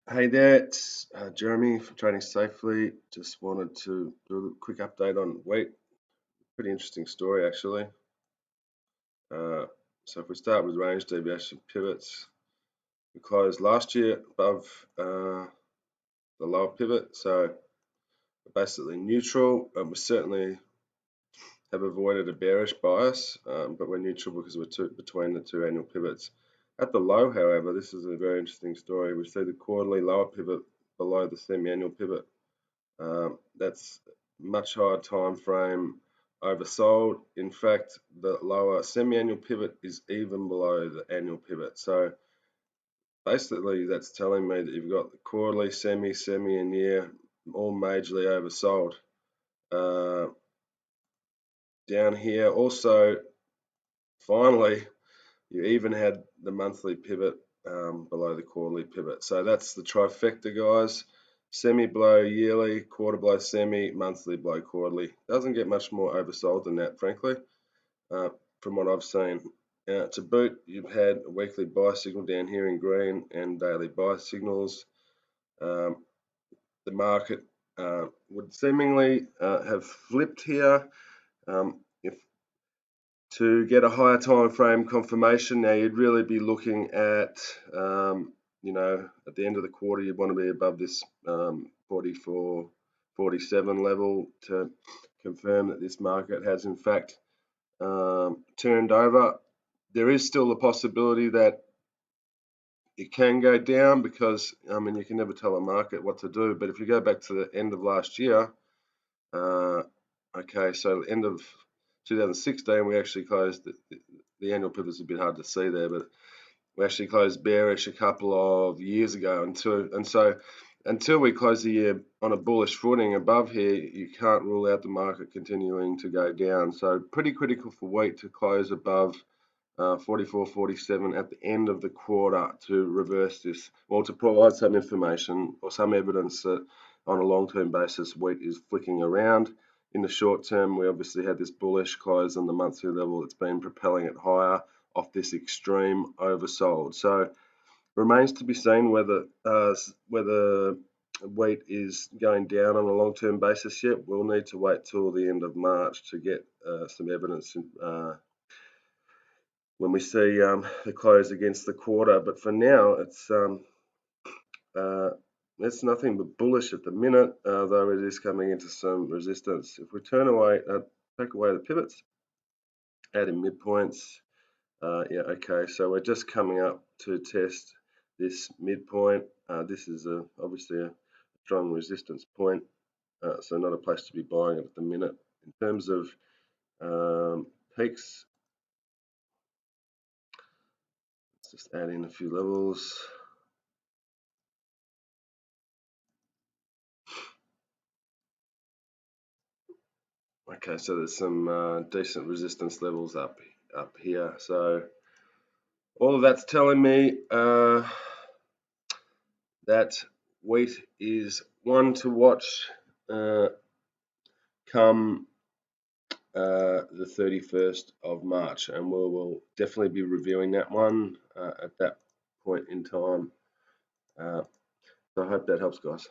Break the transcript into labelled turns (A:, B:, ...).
A: Hey there, it's Jeremy from Trading Safely. Just wanted to do a quick update on wheat. Pretty interesting story, actually. Uh, so if we start with range deviation pivots, we closed last year above the lower pivot, so we're basically neutral. We certainly have avoided a bearish bias, but we're neutral because we're between the two annual pivots. At the low, however, this is a very interesting story. We see the quarterly lower pivot below the semi-annual pivot. That's much higher time frame oversold. In fact, the lower semi-annual pivot is even below the annual pivot. So basically, that's telling me that you've got the quarterly, semi, and year all majorly oversold. Down here, also, finally, you even had the monthly pivot below the quarterly pivot. So that's the trifecta, guys. Semi below yearly, quarter below semi, monthly below quarterly. Doesn't get much more oversold than that, frankly, from what I've seen. To boot, you've had a weekly buy signal down here in green and daily buy signals. The market would seemingly have flipped here. If to get a higher time frame confirmation, now you'd really be looking at, at the end of the quarter, you'd want to be above this 44, 47 level to confirm that this market has in fact turned over. There is still the possibility that it can go down because, you can never tell a market what to do. But if you go back to the end of last year, so end of 2016, we actually closed the annual pivot's a bit hard to see there, but we actually closed bearish a couple of years ago. Until we close the year on a bullish footing above here, you can't rule out the market continuing to go down. So pretty critical for wheat to close above 44, 47 at the end of the quarter to reverse this, or to provide some information or some evidence that on a long-term basis wheat is flicking around. In the short term, we obviously had this bullish close on the monthly level that's been propelling it higher off this extreme oversold. So remains to be seen whether wheat is going down on a long-term basis yet. We'll need to wait till the end of March to get some evidence when we see the close against the quarter. But for now, it's nothing but bullish at the minute, though it is coming into some resistance. If we take away the pivots, add in midpoints, so we're just coming up to test this midpoint. This is obviously a strong resistance point, so not a place to be buying at the minute. In terms of peaks, let's just add in a few levels. Okay, so there's some decent resistance levels up here. So all of that's telling me that wheat is one to watch come the 31st of March, and we'll definitely be reviewing that one at that point in time. So I hope that helps, guys.